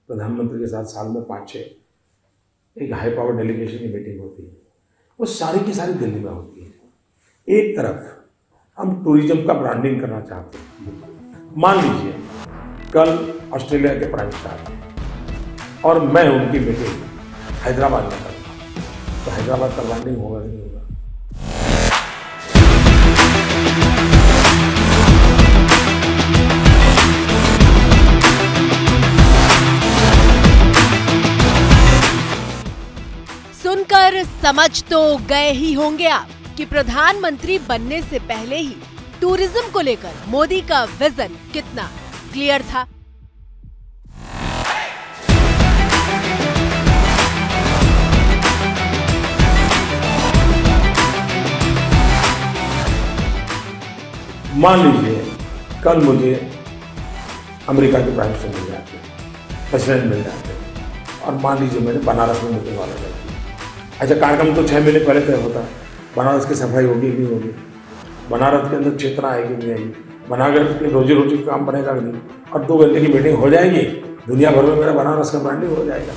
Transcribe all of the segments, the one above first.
प्रधानमंत्री के साथ साल में 5-6 एक हाई पावर डेलीगेशन की मीटिंग होती है, वो सारी की सारी दिल्ली में होती है। एक तरफ हम टूरिज्म का ब्रांडिंग करना चाहते हैं। मान लीजिए कल ऑस्ट्रेलिया के प्राइम मिनिस्टर और मैं उनकी मीटिंग हैदराबाद में करता हूँ, तो हैदराबाद का ब्रांडिंग होगा कि नहीं होगा? सुनकर समझ तो गए ही होंगे आप कि प्रधानमंत्री बनने से पहले ही टूरिज्म को लेकर मोदी का विजन कितना क्लियर था। मान लीजिए कल मुझे अमेरिका के प्राइम मिनिस्टर मिल जाते, प्रेसिडेंट मिल जाते, और मान लीजिए मैंने बनारस में मीटिंग वाला रखी। अच्छा, कार्यक्रम तो 6 महीने पहले तय होता है, बनारस की सफाई होगी नहीं होगी, बनारस के अंदर चेतना आएगी नहीं आएगी, बनारस के रोजी रोटी का काम बनेगा कि नहीं, और 2 घंटे की मीटिंग हो जाएगी, दुनिया भर में मेरा बनारस का ब्रांडिंग हो जाएगा।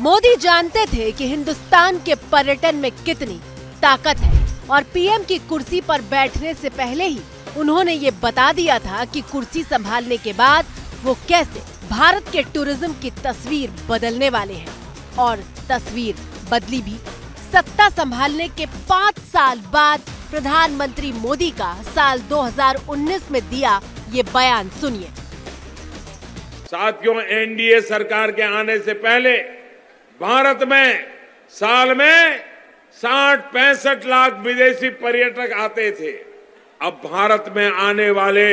मोदी जानते थे कि हिंदुस्तान के पर्यटन में कितनी ताकत है और पीएम की कुर्सी पर बैठने से पहले ही उन्होंने ये बता दिया था कि कुर्सी संभालने के बाद वो कैसे भारत के टूरिज्म की तस्वीर बदलने वाले हैं। और तस्वीर बदली भी। सत्ता संभालने के 5 साल बाद प्रधानमंत्री मोदी का साल 2019 में दिया ये बयान सुनिए। साथियों, एनडीए सरकार के आने से पहले भारत में साल में 60-65 लाख विदेशी पर्यटक आते थे। अब भारत में आने वाले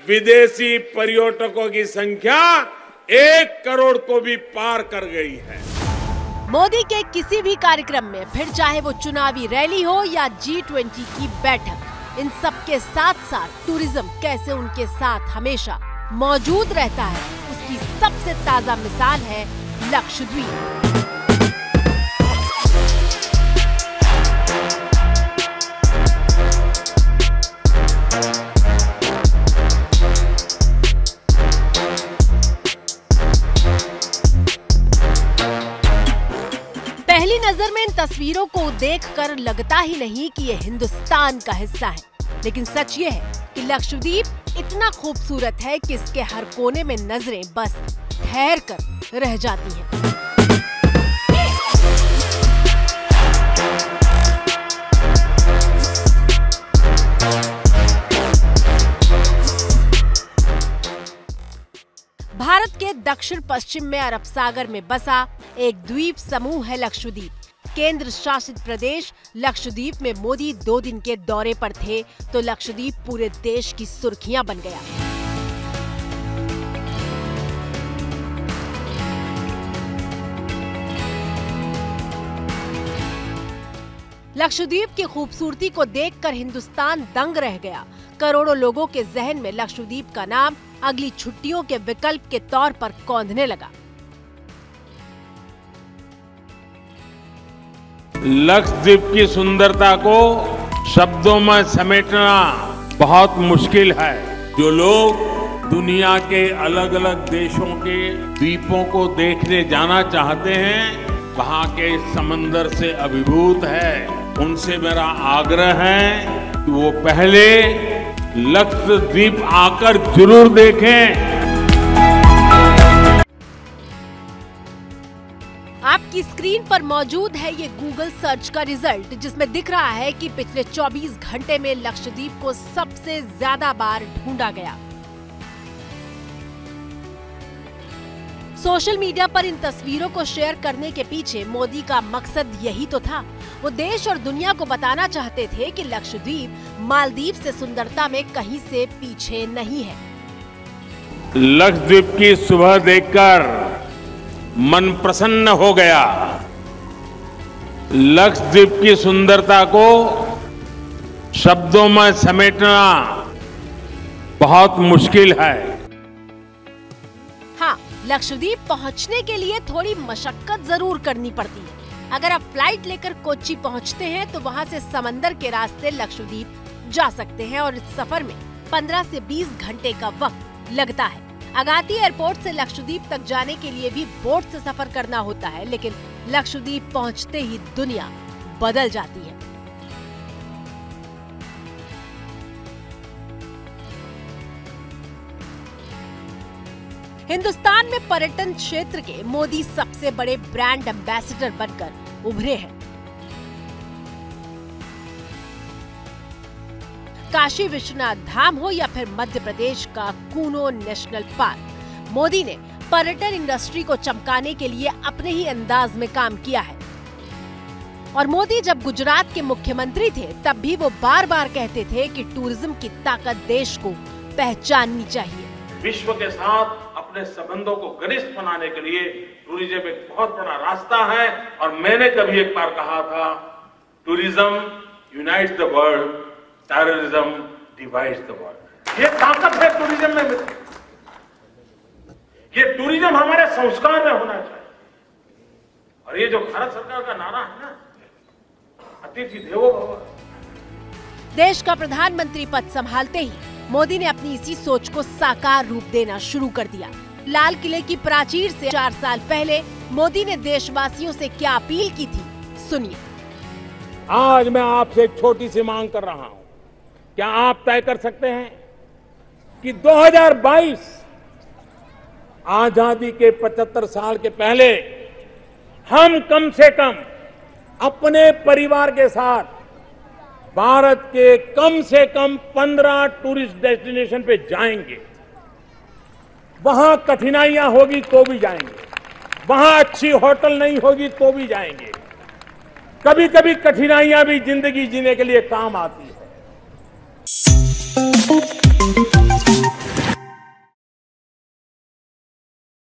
विदेशी पर्यटकों की संख्या 1 करोड़ को भी पार कर गई है। मोदी के किसी भी कार्यक्रम में, फिर चाहे वो चुनावी रैली हो या G20 की बैठक, इन सब के साथ साथ टूरिज्म कैसे उनके साथ हमेशा मौजूद रहता है, उसकी सबसे ताजा मिसाल है लक्षद्वीप। पहली नजर में इन तस्वीरों को देखकर लगता ही नहीं कि ये हिंदुस्तान का हिस्सा है, लेकिन सच ये है कि लक्षद्वीप इतना खूबसूरत है कि इसके हर कोने में नजरें बस ठहर कर रह जाती हैं। भारत के दक्षिण पश्चिम में अरब सागर में बसा एक द्वीप समूह है लक्षद्वीप। केंद्र शासित प्रदेश लक्षद्वीप में मोदी 2 दिन के दौरे पर थे तो लक्षद्वीप पूरे देश की सुर्खियां बन गया। लक्षद्वीप की खूबसूरती को देखकर हिंदुस्तान दंग रह गया। करोड़ों लोगों के जहन में लक्षद्वीप का नाम अगली छुट्टियों के विकल्प के तौर पर कौंधने लगा। लक्षद्वीप की सुंदरता को शब्दों में समेटना बहुत मुश्किल है। जो लोग दुनिया के अलग अलग देशों के द्वीपों को देखने जाना चाहते हैं, वहाँ के समंदर से अभिभूत है, उनसे मेरा आग्रह है कि वो पहले लक्षद्वीप आकर जरूर देखें। आपकी स्क्रीन पर मौजूद है ये गूगल सर्च का रिजल्ट, जिसमें दिख रहा है कि पिछले 24 घंटे में लक्षद्वीप को सबसे ज्यादा बार ढूंढा गया। सोशल मीडिया पर इन तस्वीरों को शेयर करने के पीछे मोदी का मकसद यही तो था। वो देश और दुनिया को बताना चाहते थे कि लक्षद्वीप मालदीव से सुंदरता में कहीं से पीछे नहीं है। लक्षद्वीप की सुबह देखकर मन प्रसन्न हो गया। लक्षद्वीप की सुंदरता को शब्दों में समेटना बहुत मुश्किल है। हाँ, लक्षद्वीप पहुंचने के लिए थोड़ी मशक्कत जरूर करनी पड़ती है, अगर आप फ्लाइट लेकर कोच्चि पहुंचते हैं तो वहां से समंदर के रास्ते लक्षद्वीप जा सकते हैं और इस सफर में 15 से 20 घंटे का वक्त लगता है। अगाती एयरपोर्ट से लक्षद्वीप तक जाने के लिए भी बोट से सफर करना होता है, लेकिन लक्षद्वीप पहुंचते ही दुनिया बदल जाती है। हिंदुस्तान में पर्यटन क्षेत्र के मोदी सबसे बड़े ब्रांड एम्बेसडर बनकर उभरे हैं। काशी विश्वनाथ धाम हो या फिर मध्य प्रदेश का कूनो नेशनल पार्क, मोदी ने पर्यटन इंडस्ट्री को चमकाने के लिए अपने ही अंदाज में काम किया है। और मोदी जब गुजरात के मुख्यमंत्री थे तब भी वो बार बार कहते थे कि टूरिज्म की ताकत देश को पहचाननी चाहिए। विश्व के साथ अपने संबंधों को घनिष्ठ बनाने के लिए टूरिज्म एक बहुत बड़ा रास्ता है। और मैंने कभी एक बार कहा था, tourism unites the world, terrorism divides the world. ये ताकत है टूरिज्म में। ये टूरिज्म हमारे संस्कार में होना चाहिए। और ये जो भारत सरकार का नारा है ना, अतिथि देवो भव। देश का प्रधानमंत्री पद संभालते ही मोदी ने अपनी इसी सोच को साकार रूप देना शुरू कर दिया। लाल किले की प्राचीर से 4 साल पहले मोदी ने देशवासियों से क्या अपील की थी, सुनिए। आज मैं आपसे एक छोटी सी मांग कर रहा हूं। क्या आप तय कर सकते हैं कि 2022 आजादी के 75 साल के पहले हम कम से कम अपने परिवार के साथ भारत के कम से कम 15 टूरिस्ट डेस्टिनेशन पे जाएंगे। वहां कठिनाइयां होगी तो भी जाएंगे, वहां अच्छी होटल नहीं होगी तो भी जाएंगे। कभी कभी कठिनाइयां भी जिंदगी जीने के लिए काम आती है।